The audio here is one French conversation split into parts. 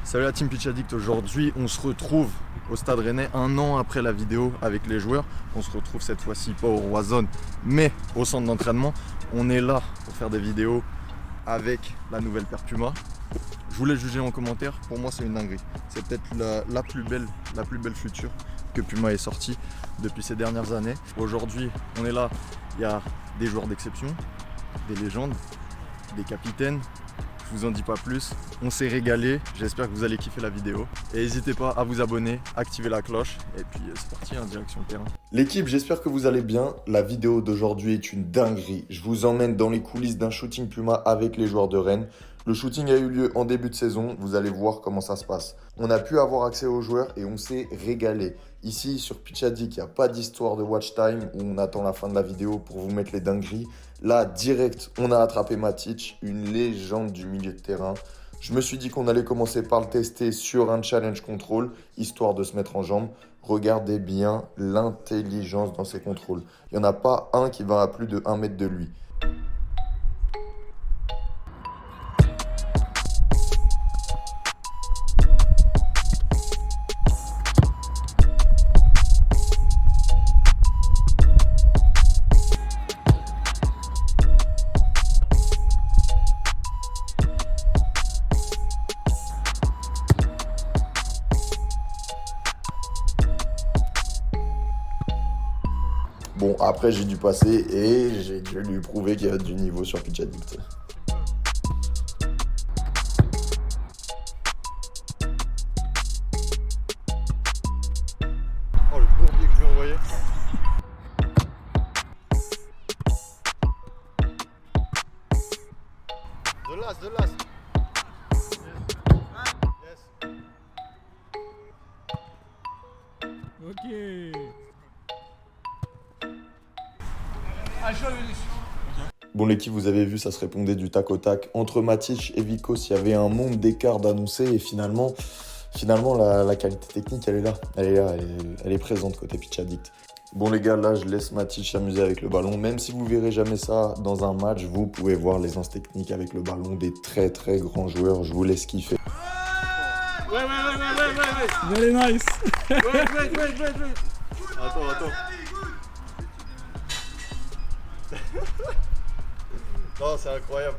Salut la team Pitch Addict, aujourd'hui on se retrouve au Stade Rennais un an après la vidéo avec les joueurs. On se retrouve cette fois-ci pas au Roison mais au centre d'entraînement. On est là pour faire des vidéos avec la nouvelle paire Puma. Je vous laisse juger en commentaire, pour moi c'est une dinguerie. C'est peut-être la plus belle future que Puma ait sortie depuis ces dernières années. Aujourd'hui on est là, il y a des joueurs d'exception, des légendes, des capitaines. Je vous en dis pas plus, on s'est régalé, j'espère que vous allez kiffer la vidéo. Et n'hésitez pas à vous abonner, activer la cloche, et puis c'est parti, en direction le terrain. L'équipe, j'espère que vous allez bien. La vidéo d'aujourd'hui est une dinguerie. Je vous emmène dans les coulisses d'un shooting Puma avec les joueurs de Rennes. Le shooting a eu lieu en début de saison, vous allez voir comment ça se passe. On a pu avoir accès aux joueurs et on s'est régalé. Ici, sur Pitch Addict, il n'y a pas d'histoire de watch time où on attend la fin de la vidéo pour vous mettre les dingueries. Là, direct, on a attrapé Matic, une légende du milieu de terrain. Je me suis dit qu'on allait commencer par le tester sur un challenge control, histoire de se mettre en jambe. Regardez bien l'intelligence dans ces contrôles. Il n'y en a pas un qui va à plus de 1 mètre de lui. Bon, après j'ai dû passer et j'ai dû lui prouver qu'il y a du niveau sur Pitch Addict. Oh, le bourbier que je lui ai envoyé. De l'as. Yes. Ok. Bon l'équipe, vous avez vu, ça se répondait du tac au tac. Entre Matic et Vikos, il y avait un monde d'écart d'annoncer et finalement la qualité technique, elle est là. Elle est présente côté Pitch Addict. Bon les gars, là je laisse Matic s'amuser avec le ballon. Même si vous verrez jamais ça dans un match, vous pouvez voir l'aisance technique avec le ballon des très très grands joueurs. Je vous laisse kiffer. Ouais. Very nice. Wait. Attends. Non, c'est incroyable.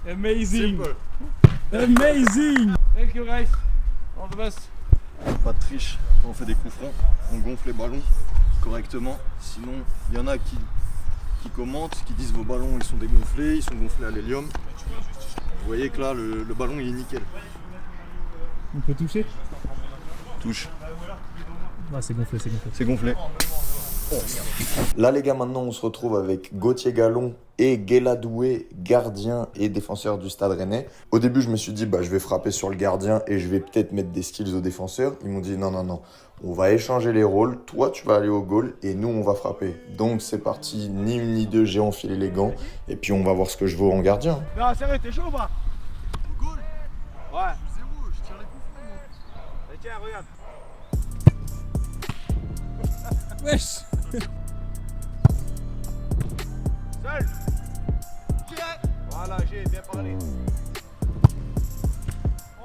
Amazing. Simple. Amazing. Thank you guys. All the best. Pas de triche quand on fait des coups francs. On gonfle les ballons correctement. Sinon, il y en a qui commentent, qui disent vos ballons ils sont dégonflés, ils sont gonflés à l'hélium. Vous voyez que là, le ballon il est nickel. On peut toucher? Touche. Ah, c'est gonflé. C'est gonflé. Là les gars, maintenant on se retrouve avec Gauthier Gallon et Guéladoué, gardien et défenseur du Stade Rennais. Au début je me suis dit je vais frapper sur le gardien et je vais peut-être mettre des skills aux défenseurs. Ils m'ont dit non, on va échanger les rôles, toi tu vas aller au goal et nous on va frapper. Donc c'est parti, ni une ni deux, j'ai enfilé les gants et puis on va voir ce que je vaux en gardien. Non, sérieux, t'es chaud ou pas? Au goal? Ouais. C'est où? Je tire les coups francs moi. Tiens, regarde. Wesh. Seul. Voilà, j'ai bien parlé.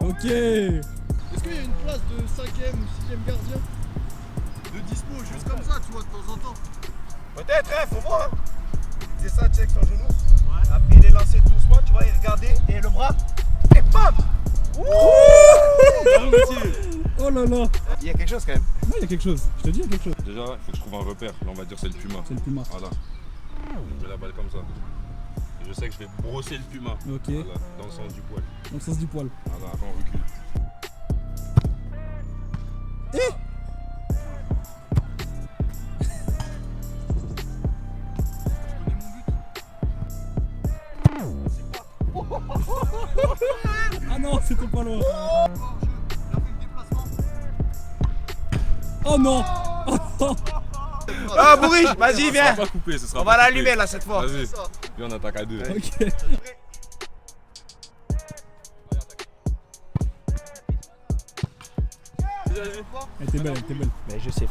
Ok. Est-ce qu'il y a une place de 5ème ou 6ème gardien de dispo juste comme ça, tu vois, de temps en temps? Peut-être, faut voir. C'est ça, check son genou. Ouais. Après, il est lancé doucement, tu vois, il regardait et le bras. Et bam! Oh là là. Il y a quelque chose quand même. Ouais, il y a quelque chose. Je te dis, il y a quelque chose. Déjà, il faut que je trouve un repère. Là, on va dire c'est le Puma. C'est le Puma. Voilà. Je mets la balle comme ça. Et je sais que je vais brosser le Puma. Ok. Voilà, dans le sens du poil. Dans le sens du poil. Voilà, après on recule. Ah non, c'était pas loin. Oh non. Ah, Bourriche, vas-y, Ça viens. sera pas coupé, ce sera On pas va coupé. l'allumer là cette fois. Vas-y. Viens, on attaque à deux. Ok. Elle était belle. Mais je sais.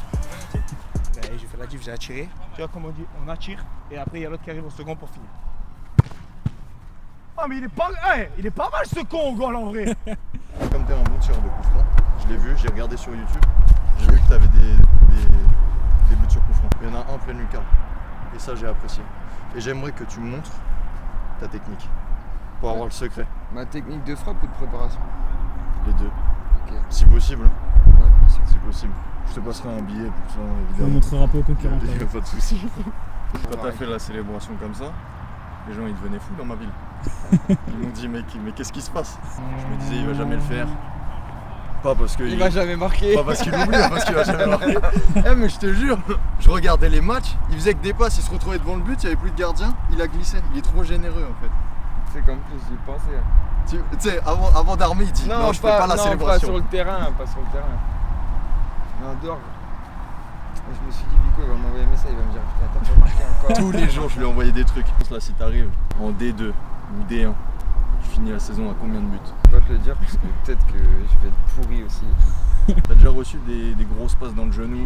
J'ai fait la diff, j'ai attiré. Tu vois comme on dit, on attire et après il y a l'autre qui arrive au second pour finir. Ah mais il est pas mal ce con au goal en vrai. Comme tireur de coup franc. Je l'ai vu, j'ai regardé sur YouTube. J'ai vu que tu avais des buts sur coup franc. Il y en a un plein lucarne. Et ça, j'ai apprécié. Et j'aimerais que tu montres ta technique pour avoir le secret. Ma technique de frappe ou de préparation? Les deux. Ok. Si possible. Ouais, c'est Si possible. Je te passerai un billet pour ça, On ne évidemment. montrera pas aux concurrents. Il n'y a pas de souci. Quand t'as fait la célébration comme ça, les gens ils devenaient fous dans ma ville. Ils m'ont dit mais qu'est-ce qui se passe? Je me disais il va jamais le faire. Pas parce que Il va jamais marquer. pas parce qu'il oublie, parce qu'il va jamais marquer. Eh mais je te jure, je regardais les matchs, il faisait que des passes, il se retrouvait devant le but, il n'y avait plus de gardien, il a glissé. Il est trop généreux en fait. C'est comme plus j'y pensais. Tu sais, avant d'armer, il dit non, je fais pas la non, célébration. pas sur le terrain, pas sur le terrain. Mais en dehors. Je me suis dit, Vico, il va m'envoyer un message, il va me dire, putain, t'as pas marqué encore. Tous les jours, je lui ai envoyé des trucs. Là, si t'arrives en D2 ou D1, tu finis la saison à combien de buts? Je peux pas te le dire parce que peut-être que je vais être pourri aussi. T'as déjà reçu des grosses passes dans le genou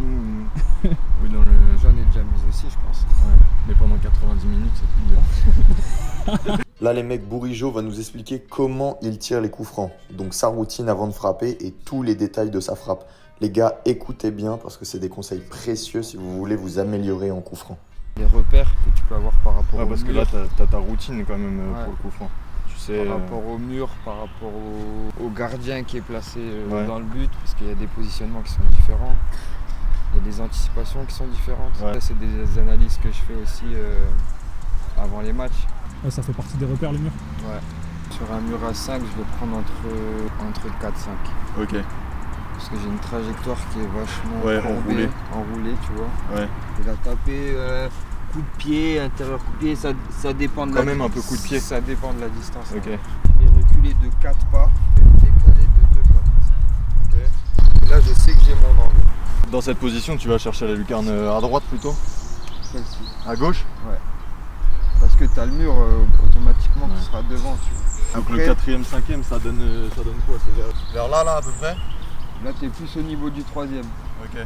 ou dans le... J'en ai déjà mis aussi, je pense. Ouais, mais pendant 90 minutes, c'est plus dur. Là, les mecs, Bourigeaud va nous expliquer comment il tire les coups francs. Donc sa routine avant de frapper et tous les détails de sa frappe. Les gars, écoutez bien parce que c'est des conseils précieux si vous voulez vous améliorer en coup franc. Les repères que tu peux avoir par rapport Ouais, au parce que mur, là, t'as ta routine quand même Ouais. pour le coup franc. Tu sais, par rapport au mur, par rapport au gardien qui est placé Ouais. dans le but, parce qu'il y a des positionnements qui sont différents. Il y a des anticipations qui sont différentes. Ouais. Ça, c'est des analyses que je fais aussi avant les matchs. Ouais, ça fait partie des repères, le mur. Ouais. Sur un mur à 5, je vais prendre entre 4 et 5. ok. Parce que j'ai une trajectoire qui est vachement Ouais, courbée, enroulée, tu vois. Ouais. Il a tapé coup de pied, intérieur coup de pied, ça dépend de Quand même un peu coup de pied. Ça dépend de la distance. Ok. Il est reculé de 4 pas, décalé de 2 pas. Ok. Et là, je sais que j'ai mon angle. Dans cette position, tu vas chercher la lucarne à droite plutôt? Celle-ci. À gauche? Parce que tu as le mur automatiquement Ouais. qui sera devant. Donc Après, le 4ème, 5ème, ça donne quoi? C'est vers là à peu près? là, tu es plus au niveau du 3ème. Ok. Ouais.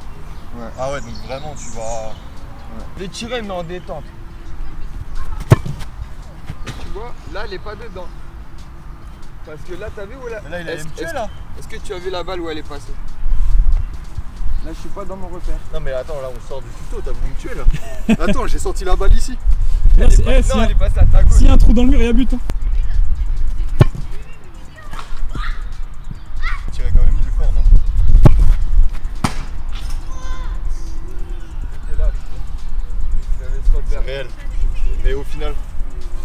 Ah ouais, donc vraiment tu vas... Le tirer, mais en détente. Et tu vois, là, elle est pas dedans. Parce que là, t'as vu où là? Là, il allait me tuer là. Est-ce que tu as vu la balle où elle est passée? Là, je suis pas dans mon repère. Non mais attends, là on sort du tuto, t'as voulu me tuer là. Attends, j'ai senti la balle ici. Là, Elle c'est- est pas- eh, non, s'il y a- elle est passée à ta gauche. s'il y a un trou dans le mur, il y a but. Hein. Tirer quand même plus fort, non? T'es là, j'avais ce C'est repère. réel. Mais au final,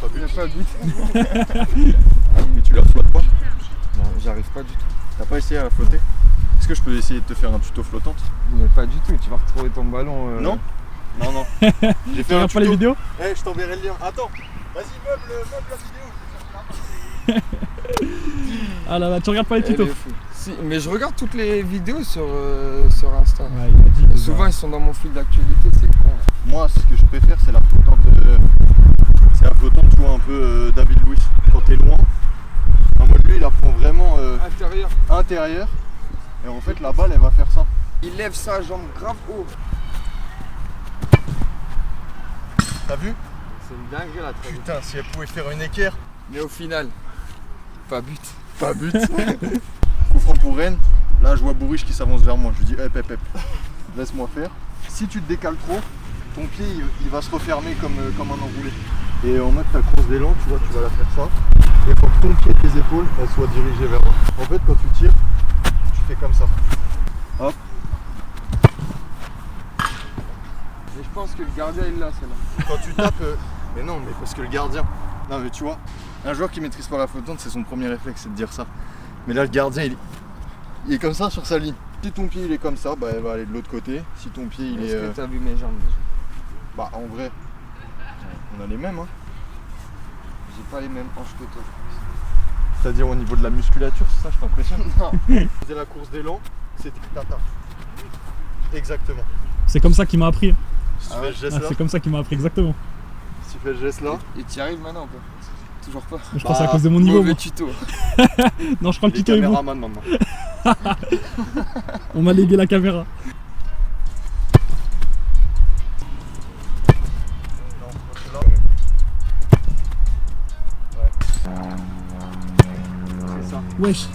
pas Il n'y a but. pas de but. Mais tu la flottes pas? Non, j'arrive pas du tout. T'as pas essayé à la flotter? Est-ce que je peux essayer de te faire un tuto flottante? Mais pas du tout, tu vas retrouver ton ballon. Non. Non, non. J'ai Tu fait un regardes pas les tuto. vidéos? Eh, je t'enverrai le lien. Attends, vas-y, meuble la vidéo. Ah là là, tu regardes pas les Elle tutos? est fou. Si, mais je regarde toutes les vidéos sur Insta. Ouais, il m'a dit que Souvent, ils sont dans mon fil d'actualité, c'est con. Moi, ce que je préfère, c'est la flottante. C'est la flottante, tu vois, un peu David Luiz. Quand t'es loin, en mode lui, il la prend vraiment Intérieur. intérieur. Et en fait, la balle, elle va faire ça. Il lève sa jambe grave haut. T'as vu? C'est une dinguerie la trajectoire. Putain, si elle pouvait faire une équerre. Mais au final, pas but. Pas but. Coup franc pour Rennes. Là, je vois Bouriche qui s'avance vers moi. Je lui dis, hep, hep, hep. Laisse-moi faire. Si tu te décales trop, ton pied, il va se refermer comme un enroulé. Et en mode ta course d'élan, tu vois, tu vas la faire ça. Et pour que ton pied et tes épaules, elles soient dirigées vers moi. En fait, quand tu tires, tu fais comme ça. Hop. Et je pense que le gardien il l'a celle-là. Quand tu tapes, mais non, mais parce que le gardien. Non, mais tu vois, un joueur qui maîtrise pas la flottante, c'est son premier réflexe, c'est de dire ça. Mais là, le gardien, il est comme ça sur sa ligne. Si ton pied il est comme ça, bah, elle va aller de l'autre côté. Si ton pied il est. Est-ce que t'as vu mes jambes déjà? Bah, en vrai, on a les mêmes, hein. J'ai pas les mêmes hanches que toi. C'est-à-dire au niveau de la musculature, c'est ça, je t'impressionne. Non. C'était la course d'élan, c'était tata. Exactement. c'est comme ça qu'il m'a appris. Si tu Ah fais ouais. le geste Ah, là, c'est comme ça qu'il m'a appris exactement. si tu fais le geste là, Et t'y arrives maintenant ou pas? Toujours pas. Je crois que c'est à cause de mon niveau. Mauvais Moi. tuto. Non, je crois que les le tuto est bon. caméramans maintenant. On m'a légué la caméra. Non, parce que là, ouais. C'est ça. Wesh.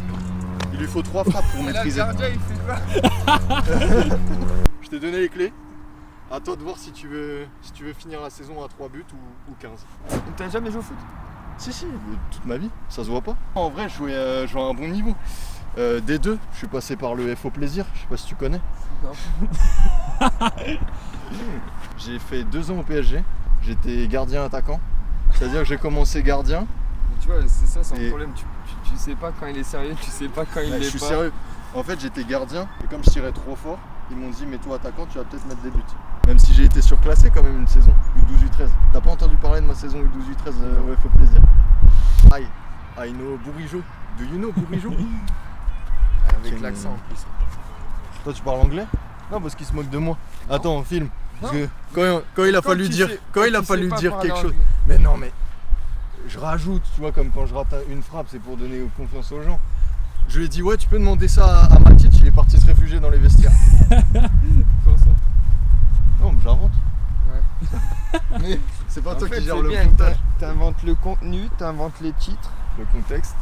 Il lui faut 3 frappes pour Et là, le maîtriser. gardien, il fait quoi? Je t'ai donné les clés. À toi de voir si tu veux finir la saison à 3 buts ou 15. T'as jamais joué au foot? Si, toute ma vie, ça se voit pas. En vrai, je jouais à un bon niveau. D2, je suis passé par le FO Plaisir, je sais pas si tu connais. Non. J'ai fait 2 ans au PSG, j'étais gardien attaquant. C'est-à-dire que j'ai commencé gardien. Mais tu vois, c'est ça son Et- problème. Tu sais pas quand il est sérieux, tu sais pas quand il Ouais, l'est je suis pas. sérieux. En fait, j'étais gardien et comme je tirais trop fort, ils m'ont dit mets-toi attaquant, tu vas peut-être mettre des buts. Même si j'ai été surclassé quand même une saison U12 U13. T'as pas entendu parler de ma saison U12 U13 au FO Plaisir? I know Bourigeau. Do you know Bourigeau? Avec Quel- l'accent en plus. Toi tu parles anglais? Non, parce qu'il se moque de moi. Attends, on filme. Parce que quand il a fallu dire, quand il a fallu dire quelque chose. Mais non, mais je rajoute, tu vois, comme quand je rate une frappe, c'est pour donner confiance aux gens. Je lui ai dit ouais, tu peux demander ça à Matic, il est parti se réfugier dans les vestiaires. Comment ça? Non, mais j'invente. Ouais. Mais c'est pas En toi fait, qui gère c'est le bien, montage. t'inventes le contenu, t'inventes les titres. Le contexte.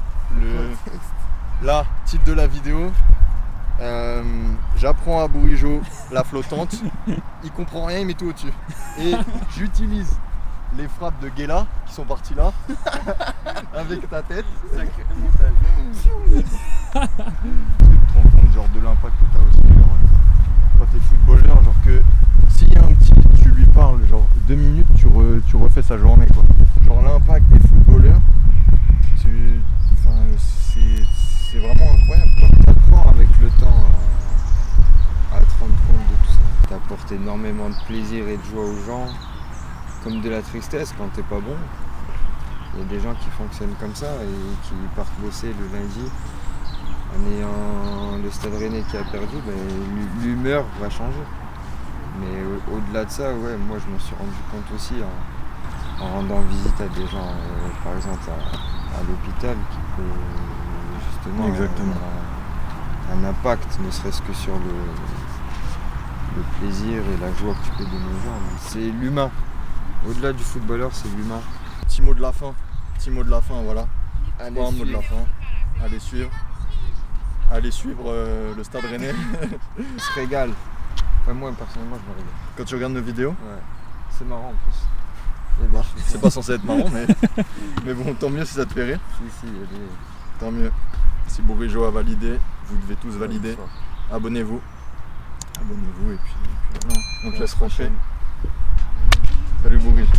Là, titre de la vidéo. J'apprends à Bourigeau la flottante. Il comprend rien, il met tout au-dessus. Et j'utilise les frappes de Guéla qui sont parties là. Avec ta tête. Sacré montage. Tu te rends compte genre de l'impact que t'as aussi genre, quand t'es footballeur, genre que s'il y a un petit, tu lui parles genre 2 minutes, tu refais sa journée quoi. Genre l'impact des footballeurs, c'est vraiment incroyable quoi. T'apprends avec le temps à te rendre compte de tout ça. T'apportes énormément de plaisir et de joie aux gens, comme de la tristesse quand t'es pas bon. Il y a des gens qui fonctionnent comme ça et qui partent bosser le lundi en ayant le Stade Rennais qui a perdu, ben, l'humeur va changer. Mais au-delà de ça, ouais, moi je m'en suis rendu compte aussi en rendant visite à des gens, par exemple à l'hôpital, qui peut justement Exactement. avoir un impact, ne serait-ce que sur le plaisir et la joie que tu peux donner aux gens. Donc, c'est l'humain. Au-delà du footballeur, c'est l'humain. Petit mot de la fin. Petit mot de la fin, voilà. Allez, Pas un mot de la fin. Allez suivre. Allez suivre le Stade Rennais. on se régale. Enfin, moi personnellement, je me régale. Quand tu regardes nos vidéos, Ouais. C'est marrant en plus. Et ben, c'est pas censé être marrant, mais bon, tant mieux si ça te fait rire. Si, il y a des... Tant mieux. Si Bourigeau a validé, vous devez tous valider. Abonnez-vous. Abonnez-vous et puis voilà. On te laisse rentrer. Salut Bourigeau.